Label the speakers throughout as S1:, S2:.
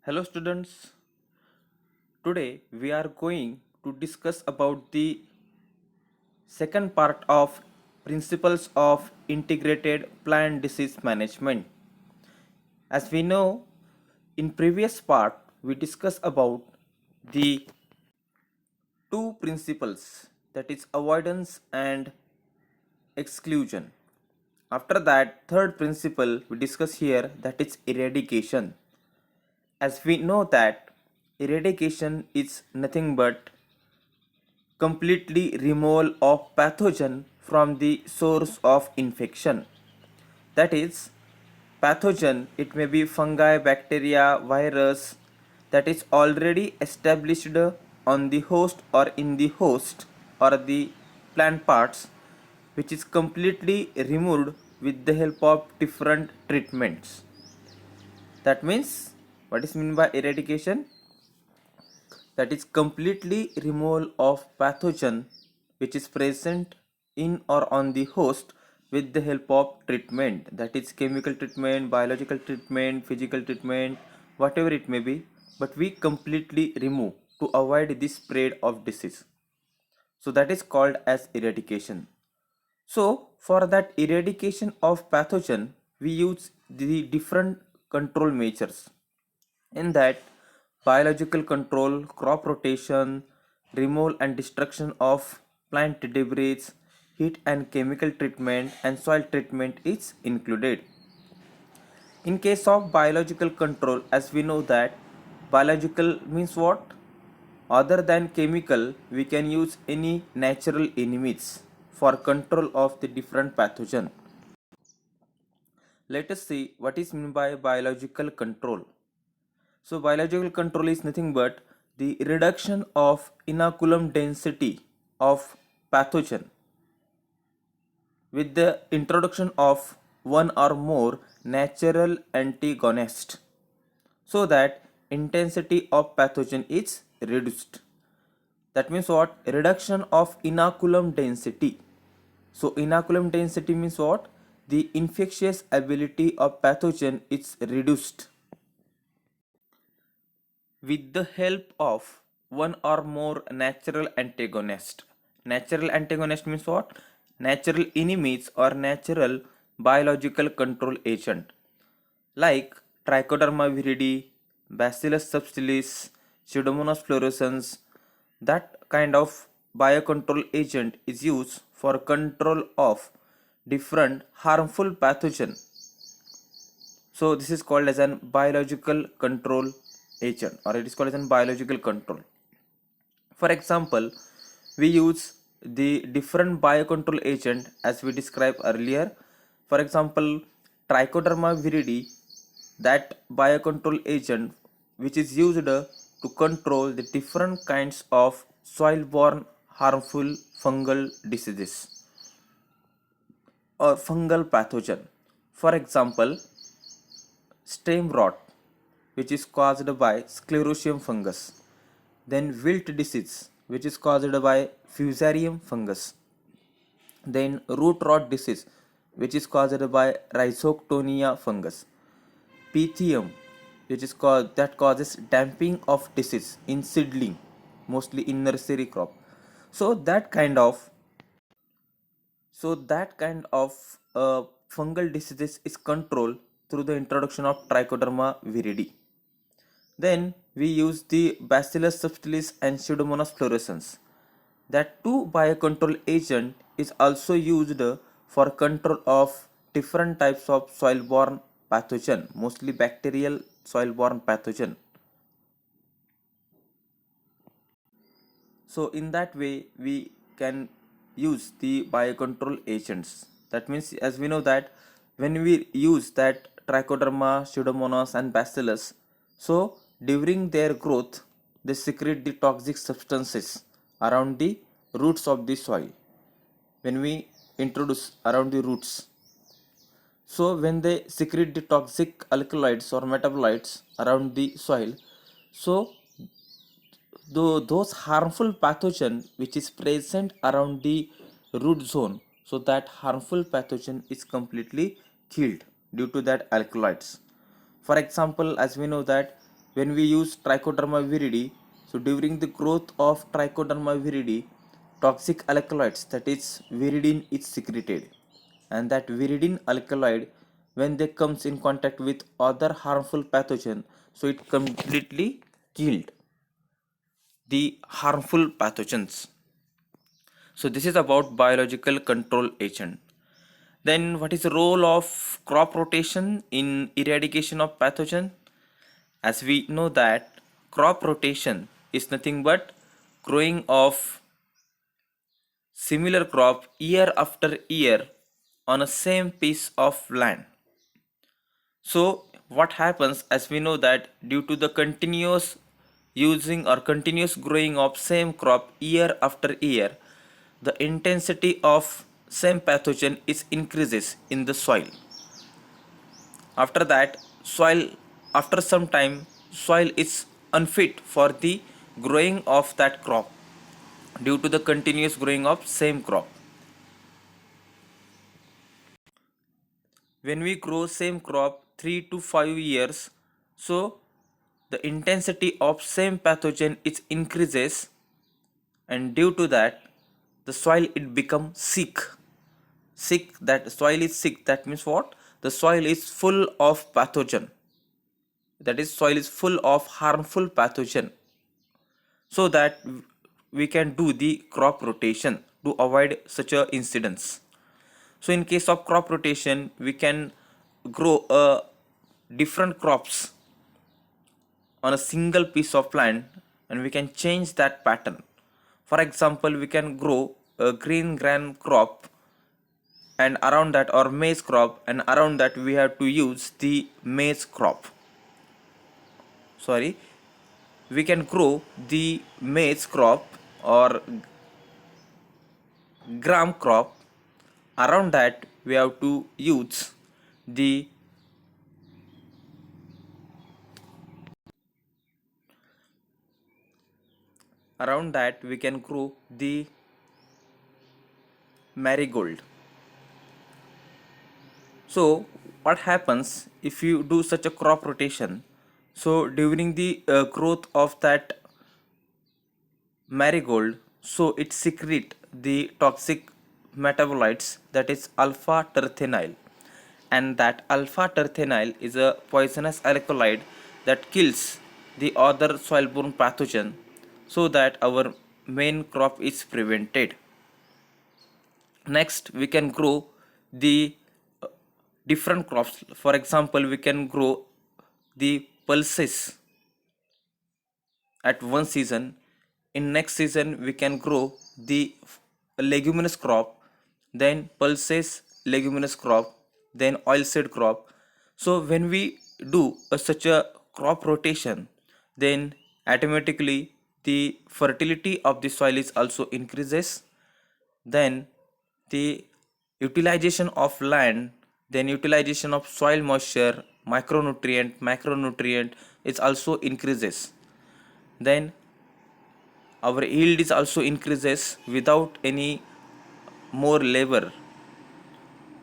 S1: Hello students, today we are going to discuss about the second part of principles of integrated plant disease management. As we know, in previous part we discussed about the two principles, that is avoidance and exclusion. After that, third principle we discuss here, that is eradication. As we know that eradication is nothing but completely removal of pathogen from the source of infection. That is, pathogen, it may be fungi, bacteria, virus, that is already established on the host or in the host or the plant parts, which is completely removed with the help of different treatments. That means, what is meant by eradication? That is completely removal of pathogen which is present in or on the host with the help of treatment, that is chemical treatment, biological treatment, physical treatment, whatever it may be, but we completely remove to avoid the spread of disease. So that is called as eradication. So for that eradication of pathogen, we use the different control measures. In that, biological control, crop rotation, removal and destruction of plant debris, heat and chemical treatment, and soil treatment is included. In case of biological control, as we know that biological means what? Other than chemical, we can use any natural enemies for control of the different pathogen. Let us see what is meant by biological control. So biological control is nothing but the reduction of inoculum density of pathogen with the introduction of one or more natural antagonist, so that intensity of pathogen is reduced. That means what? Reduction of inoculum density. So inoculum density means what? The infectious ability of pathogen is reduced with the help of one or more natural antagonist. Natural antagonist means what? Natural enemies or natural biological control agent like Trichoderma viride, Bacillus subtilis, Pseudomonas fluorescens. That kind of biocontrol agent is used for control of different harmful pathogen. So this is called as an biological control agent, or it is called as an biological control. For example, we use the different biocontrol agent as we described earlier. For example, Trichoderma viride, that biocontrol agent which is used to control the different kinds of soil-borne harmful fungal diseases or fungal pathogen. For example, stem rot, which is caused by sclerotium fungus, then wilt disease, which is caused by fusarium fungus, then root rot disease, which is caused by rhizoctonia fungus, pythium, which is called, that causes damping of disease in seedling, mostly in nursery crop. So that kind of fungal diseases is controlled through the introduction of Trichoderma viride. Then we use the Bacillus subtilis and Pseudomonas fluorescens. That two biocontrol agent is also used for control of different types of soil-borne pathogen, mostly bacterial soil-borne pathogen. So in that way we can use the biocontrol agents. That means, as we know that when we use that Trichoderma, Pseudomonas and Bacillus, so during their growth they secrete the toxic substances around the roots of the soil. When we introduce around the roots, so when they secrete the toxic alkaloids or metabolites around the soil, so those harmful pathogen which is present around the root zone, so that harmful pathogen is completely killed due to that alkaloids. For example, as we know that when we use Trichoderma viride, so during the growth of Trichoderma viride, toxic alkaloids, that is viridin, is secreted, and that viridin alkaloid, when they comes in contact with other harmful pathogen, so it completely killed the harmful pathogens. So this is about biological control agent. Then what is the role of crop rotation in eradication of pathogen? As we know that crop rotation is nothing but growing of similar crop year after year on a same piece of land. So what happens, as we know that due to the continuous using or continuous growing of same crop year after year, the intensity of same pathogen is increases in the soil. After that, soil, after some time, soil is unfit for the growing of that crop due to the continuous growing of same crop. When we grow same crop 3 to 5 years, so the intensity of same pathogen is increases, and due to that the soil it become sick. That soil is sick, that means what? The soil is full of pathogen, that is soil is full of harmful pathogen, so that we can do the crop rotation to avoid such a incidents. So in case of crop rotation, we can grow different crops on a single piece of land, and we can change that pattern. For example, we can grow a green gram crop, and around that, or maize crop, and around that we have to use the maize crop. Sorry, we can grow the maize crop or gram crop. Around that we have to use the around that we can grow the marigold. So what happens if you do such a crop rotation? So during the growth of that marigold, so it secrete the toxic metabolites, that is alpha terphenyl, and that alpha terphenyl is a poisonous alkaloid that kills the other soil-borne pathogen, so that our main crop is prevented. Next we can grow the uh, different crops. For example, we can grow the pulses at one season. In next season we can grow the leguminous crop, then pulses leguminous crop, then oilseed crop. So when we do such a crop rotation, then automatically the fertility of the soil is also increases, then the utilization of land, then utilization of soil moisture, micronutrient, macronutrient is also increases, then our yield is also increases without any more labor.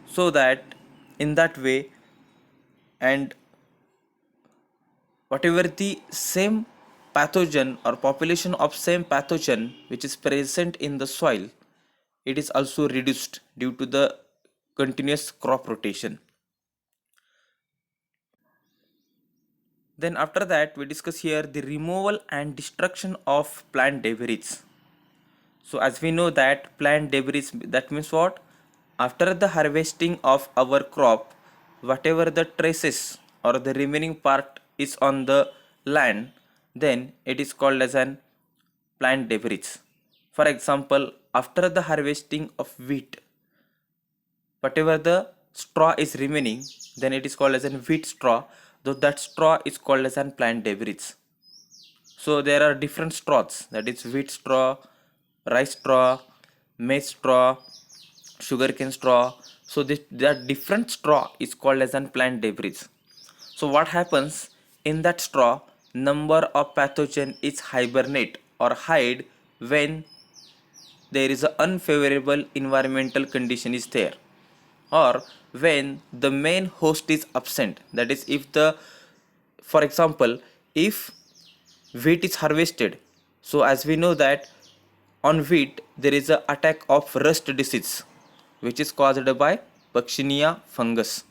S1: So that in that way, and whatever the same pathogen or population of same pathogen which is present in the soil, it is also reduced due to the continuous crop rotation. Then after that we discuss here the removal and destruction of plant debris. So as we know that plant debris, that means what? After the harvesting of our crop, whatever the traces or the remaining part is on the land, then it is called as an plant debris. For example, after the harvesting of wheat, whatever the straw is remaining, then it is called as an wheat straw, though that straw is called as an plant debris. So there are different straws, that is wheat straw, rice straw, maize straw, sugarcane straw. So that different straw is called as an plant debris. So what happens in that straw? Number of pathogen is hibernate or hide when there is an unfavorable environmental condition is there, or when the main host is absent. That is, if the, for example, if wheat is harvested. So as we know that on wheat there is a attack of rust disease which is caused by Puccinia fungus.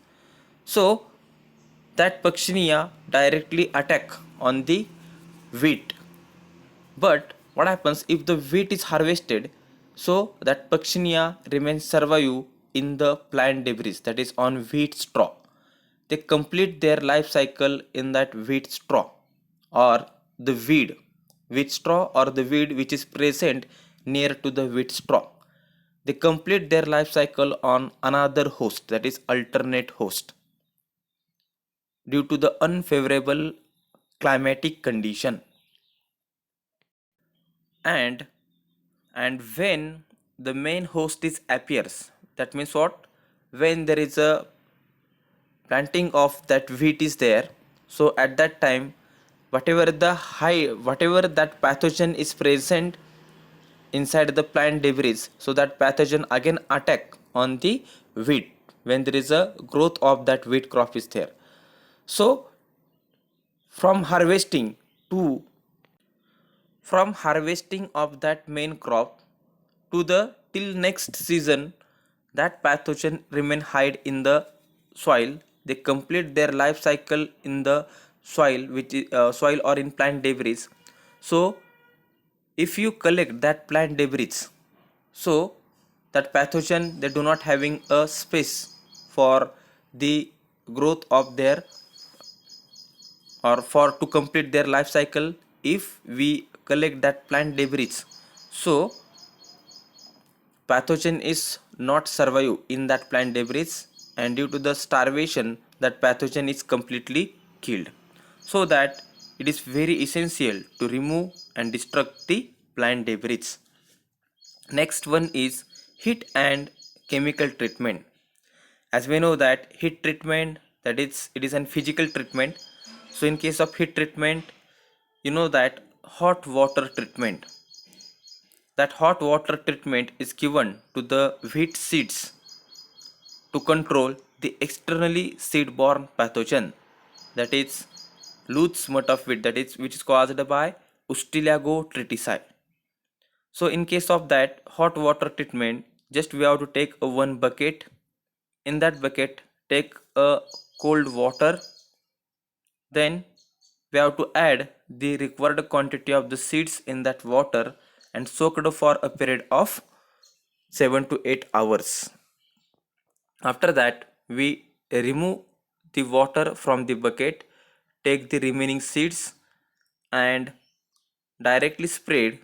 S1: So that Puccinia directly attack on the wheat. But what happens if the wheat is harvested? So that Puccinia remains survive in the plant debris, that is on wheat straw. They complete their life cycle in that wheat straw or the wheat straw or the weed which is present near to the wheat straw. They complete their life cycle on another host, that is alternate host, due to the unfavorable climatic condition. And and when the main host is appears, that means what, when there is a planting of that wheat is there, so at that time whatever that pathogen is present inside the plant debris, so that pathogen again attack on the wheat when there is a growth of that wheat crop is there. So from harvesting to from harvesting of that main crop to the till next season, that pathogen remain hide in the soil. They complete their life cycle in the soil, which is soil or in plant debris. So if you collect that plant debris, so that pathogen they do not having a space for the growth of their, or for to complete their life cycle. If we collect that plant debris, so pathogen is not survive in that plant debris, and due to the starvation that pathogen is completely killed. So that it is very essential to remove and destruct the plant debris. Next one is heat and chemical treatment. As we know that heat treatment, that is it is an physical treatment. So in case of heat treatment, you know that hot water treatment, that hot water treatment is given to the wheat seeds to control the externally seed-borne pathogen, that is loose smut of wheat, that is which is caused by Ustilago tritici. So in case of that hot water treatment, just we have to take a one bucket. In that bucket take a cold water, then we have to add the required quantity of the seeds in that water and soak it for a period of 7 to 8 hours. After that, we remove the water from the bucket, take the remaining seeds and directly spread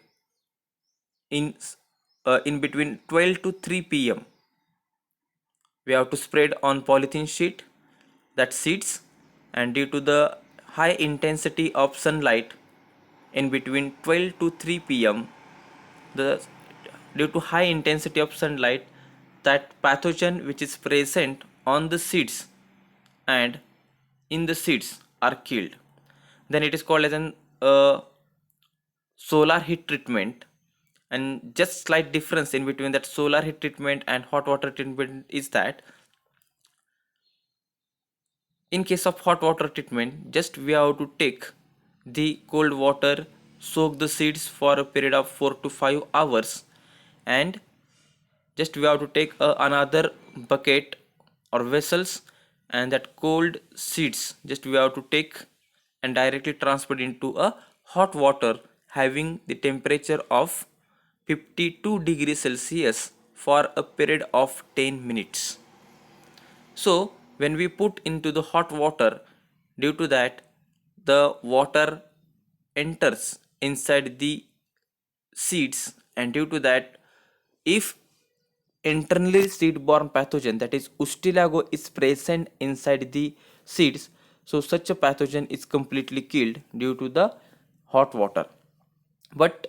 S1: in in between 12 to 3 p.m. We have to spread on polythene sheet that seeds, and due to the high intensity of sunlight in between 12 to 3 p.m., the due to high intensity of sunlight, that pathogen which is present on the seeds and in the seeds are killed. Then it is called as an solar heat treatment. And just slight difference in between that solar heat treatment and hot water treatment is that in case of hot water treatment, just we have to take the cold water, soak the seeds for a period of 4 to 5 hours, and just we have to take another bucket or vessels, and that cold seeds just we have to take and directly transfer into a hot water having the temperature of 52 degrees Celsius for a period of 10 minutes. So when we put into the hot water, due to that the water enters inside the seeds, and due to that if internally seed-borne pathogen, that is Ustilago, is present inside the seeds, so such a pathogen is completely killed due to the hot water. But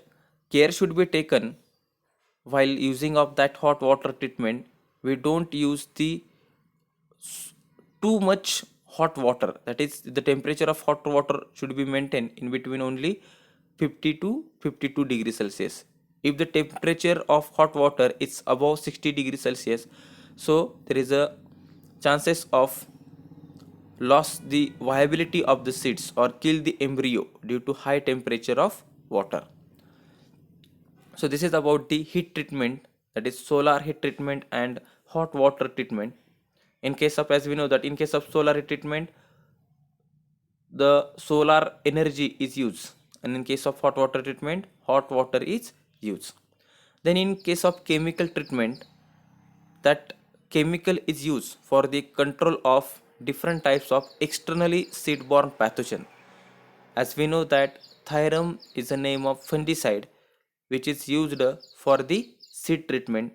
S1: care should be taken while using of that hot water treatment. We don't use the too much hot water, that is the temperature of hot water should be maintained in between only 50 to 52 degrees Celsius. If the temperature of hot water is above 60 degrees Celsius, so there is a chances of lost the viability of the seeds or kill the embryo due to high temperature of water. So this is about the heat treatment, that is solar heat treatment and hot water treatment. In case of, as we know that in case of solar heat treatment, the solar energy is used, and in case of hot water treatment, hot water is used. Then in case of chemical treatment, that chemical is used for the control of different types of externally seed-borne pathogen. As we know that Thiram is a name of fungicide which is used for the seed treatment,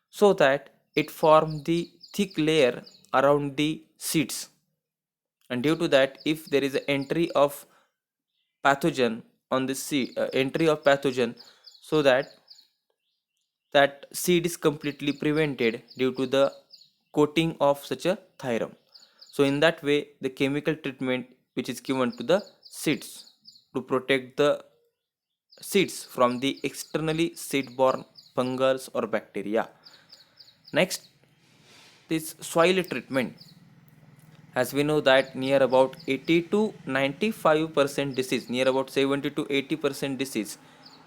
S1: so that it forms the thick layer around the seeds, and due to that, if there is an entry of pathogen on the seed, entry of pathogen, so that seed is completely prevented due to the coating of such a Thiram. So in that way, the chemical treatment which is given to the seeds to protect the seeds from the externally seed-borne fungus or bacteria. Next, this soil treatment. As we know that near about 80 to 95% disease, near about 70 to 80% disease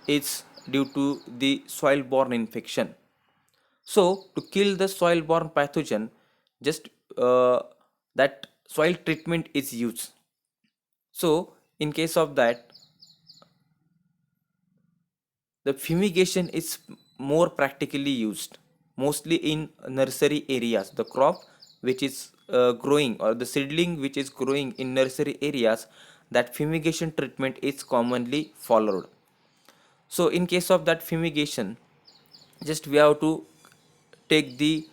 S1: is due to the soil-borne infection. So to kill the soil-borne pathogen, just that soil treatment is used. So in case of that, the fumigation is more practically used, mostly in nursery areas. The crop which is growing, or the seedling which is growing in nursery areas, that fumigation treatment is commonly followed. So in case of that fumigation, just we have to take the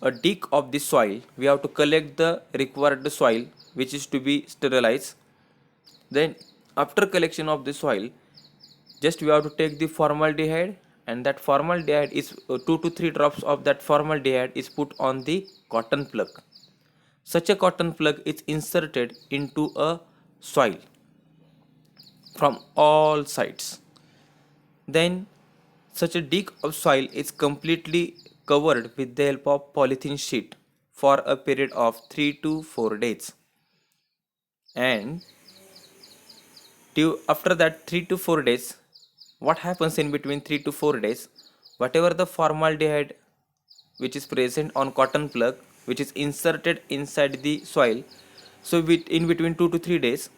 S1: a dig of the soil. We have to collect the required soil which is to be sterilized. Then after collection of the soil, just we have to take the formaldehyde, and that formaldehyde is 2 to 3 drops of that formaldehyde is put on the cotton plug. Such a cotton plug is inserted into a soil from all sides. Then such a dig of soil is completely covered with the help of polythene sheet for a period of 3 to 4 days. And after that 3 to 4 days, what happens in between 3 to 4 days, whatever the formaldehyde which is present on cotton plug which is inserted inside the soil, so in between 2 to 3 days,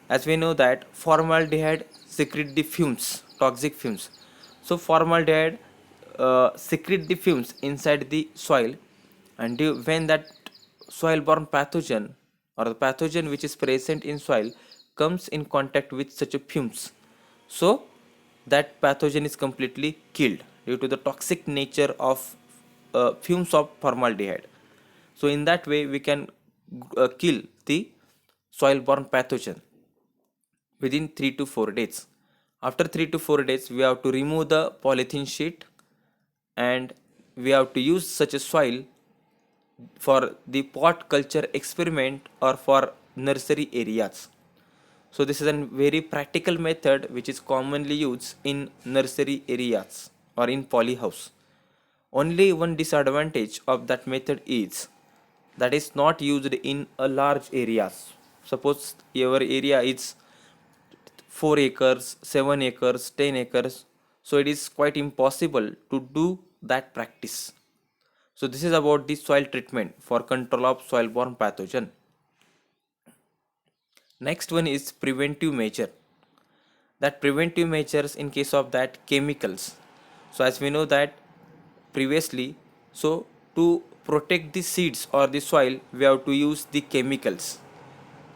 S1: as we know that formaldehyde secrete the fumes, toxic fumes. So formaldehyde secrete the fumes inside the soil, and when that soil borne pathogen or the pathogen which is present in soil comes in contact with such a fumes, so that pathogen is completely killed due to the toxic nature of fumes of formaldehyde. So in that way we can kill the soil borne pathogen within 3 to 4 days. After 3 to 4 days, we have to remove the polythene sheet, and we have to use such a soil for the pot culture experiment or for nursery areas. So this is a very practical method which is commonly used in nursery areas or in polyhouse. Only one disadvantage of that method is that is not used in a large areas. Suppose your area is 4 acres, 7 acres, 10 acres. So it is quite impossible to do that practice. So this is about the soil treatment for control of soil-borne pathogen. Next one is preventive measure. That preventive measures in case of that chemicals. So as we know that previously, so to protect the seeds or the soil, we have to use the chemicals.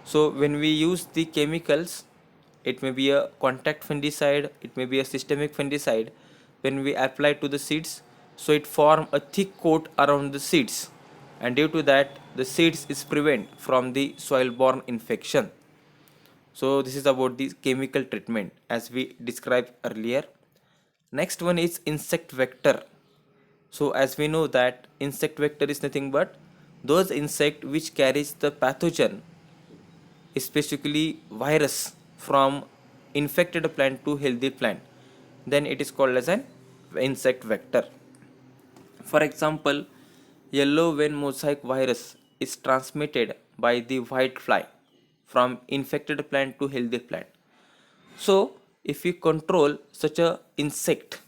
S1: So when we use the chemicals, it may be a contact fungicide, it may be a systemic fungicide. When we apply to the seeds, so it form a thick coat around the seeds, and due to that the seeds is prevent from the soil borne infection. So this is about the chemical treatment as we described earlier. Next one is insect vector. So as we know that insect vector is nothing but those insect which carries the pathogen, especially virus, from infected plant to healthy plant, then it is called as an insect vector. For example, yellow vein mosaic virus is transmitted by the white fly from infected plant to healthy plant. So if you control such a insect,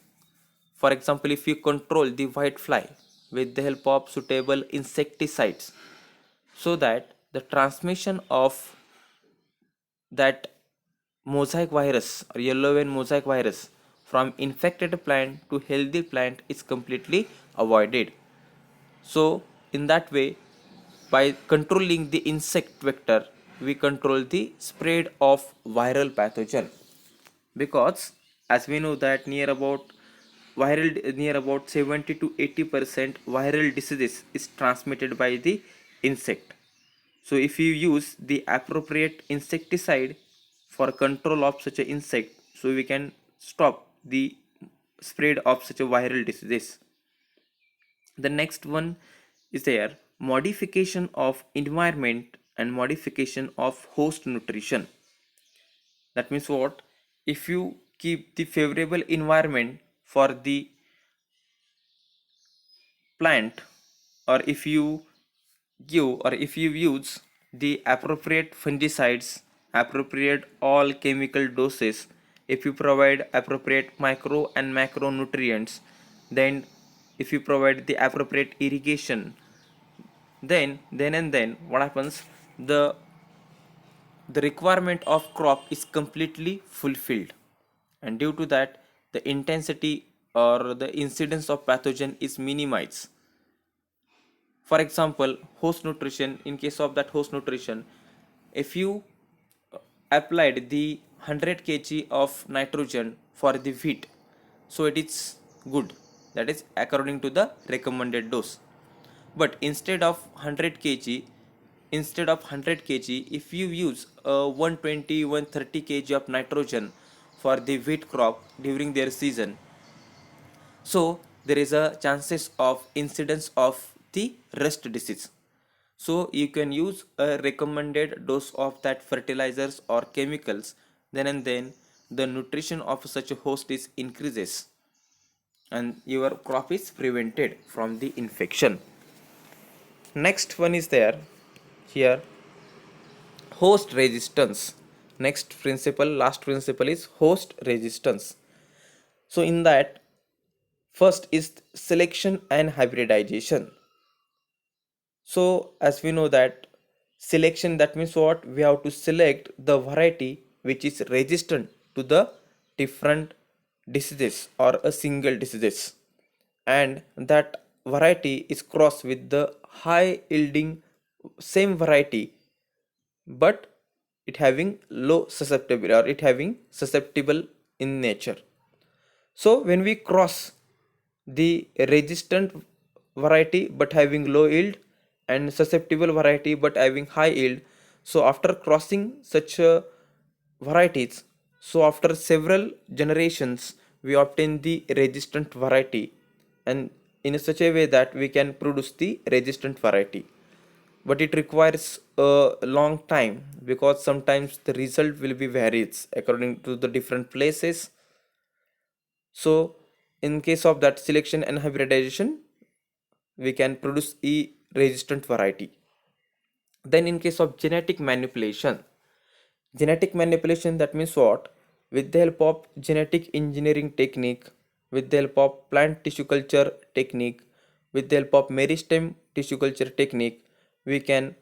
S1: for example, if you control the white fly with the help of suitable insecticides, so that the transmission of that mosaic virus or yellow vein mosaic virus from infected plant to healthy plant is completely avoided. So in that way, by controlling the insect vector, we control the spread of viral pathogen, because as we know that near about 70 to 80% viral diseases is transmitted by the insect. So if you use the appropriate insecticide for control of such an insect, so we can stop the spread of such a viral diseases. The next one is there modification of environment and modification of host nutrition. That means what? If you keep the favorable environment for the plant, or if you give or if you use the appropriate fungicides, appropriate all chemical doses, if you provide appropriate micro and macronutrients, then if you provide the appropriate irrigation, then what happens? The the requirement of crop is completely fulfilled, and due to that the intensity or the incidence of pathogen is minimized. For example, host nutrition, in case of that host nutrition, if you applied the 100 kg of nitrogen for the wheat, so it is good, that is according to the recommended dose. But instead of 100 kg, if you use 120 130 kg of nitrogen for the wheat crop during their season, so there is a chances of incidence of the rust disease. So you can use a recommended dose of that fertilizers or chemicals, then and then the nutrition of such a host is increases, and your crop is prevented from the infection. Next one is there here host resistance. Next principle, last principle is host resistance. So in that, first is selection and hybridization. So as we know that selection, that means what? We have to select the variety which is resistant to the different diseases or a single diseases, and that variety is crossed with the high yielding same variety, but it having low susceptible or it having susceptible in nature. So when we cross the resistant variety but having low yield and susceptible variety but having high yield, so after crossing such varieties, so after several generations we obtain the resistant variety, and in such a way that we can produce the resistant variety. But it requires a long time, because sometimes the result will be varies according to the different places. So in case of that selection and hybridization, we can produce a resistant variety. Then in case of genetic manipulation, that means what? With the help of genetic engineering technique, with the help of plant tissue culture technique, with the help of meristem tissue culture technique, we can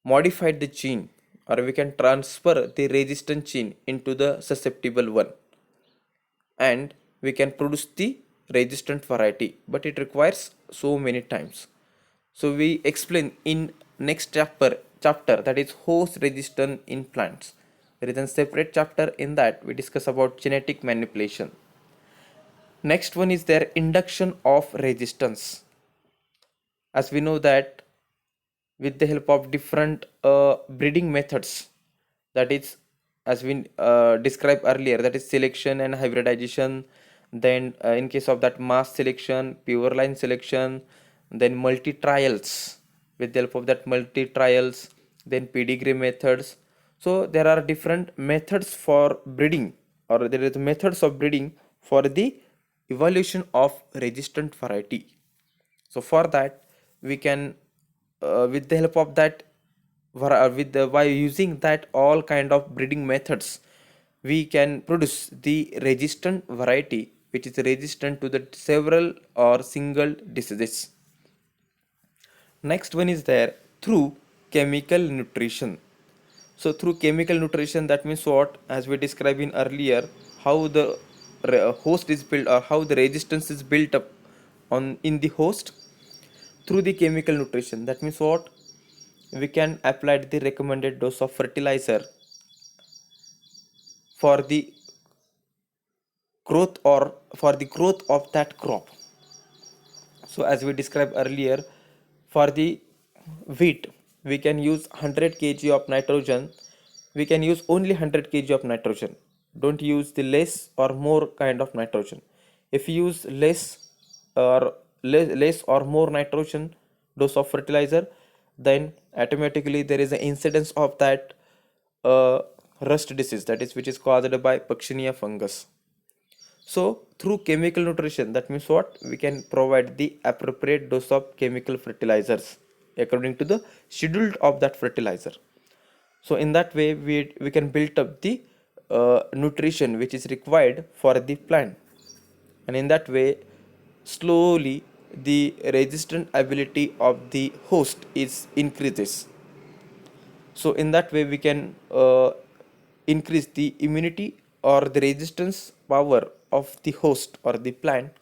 S1: modify the gene, or we can transfer the resistant gene into the susceptible one, and we can produce the resistant variety, but it requires so many times. So we explain in next chapter, that is host resistance in plants. There is a separate chapter in that we discuss about genetic manipulation. Next one is their induction of resistance. As we know that with the help of different breeding methods, that is as we described earlier, that is selection and hybridization, then in case of that mass selection, pure line selection, then multi trials, with the help of that multi trials, then pedigree methods. So there are different methods for breeding, or there is methods of breeding for the evolution of resistant variety. So for that we can with the help of that by using that all kind of breeding methods, we can produce the resistant variety which is resistant to the several or single diseases. Next one is there through chemical nutrition. So through chemical nutrition, that means what? As we described in earlier, how the host is built or how the resistance is built up on in the host through the chemical nutrition. That means what? We can apply the recommended dose of fertilizer for the growth or for the growth of that crop. So as we described earlier, for the wheat, we can use 100 kg of nitrogen. We can use only 100 kg of nitrogen. Don't use the less or more kind of nitrogen. If you use less or more nitrogen dose of fertilizer, then automatically there is an incidence of that uh, rust disease, that is which is caused by Puccinia fungus. So through chemical nutrition, that means what? We can provide the appropriate dose of chemical fertilizers according to the schedule of that fertilizer. So in that way, we can build up the nutrition which is required for the plant, and in that way, slowly the resistant ability of the host is increases. So in that way we can increase the immunity or the resistance power of the host or the plant,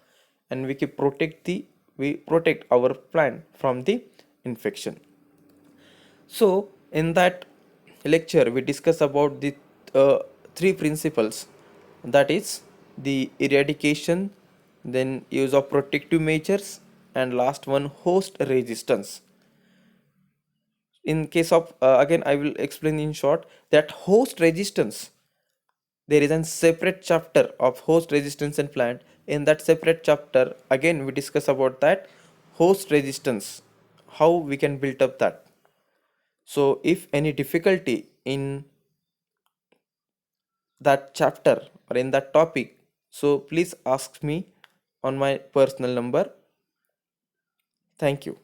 S1: and we protect our plant from the infection. So in that lecture we discuss about the uh, three principles, that is the eradication, then use of protective measures, and last one host resistance. In case of again I will explain in short that host resistance, there is a separate chapter of host resistance and plant. In that separate chapter again we discuss about that host resistance, how we can build up that. So if any difficulty in that chapter or in that topic, so please ask me on my personal number. Thank you.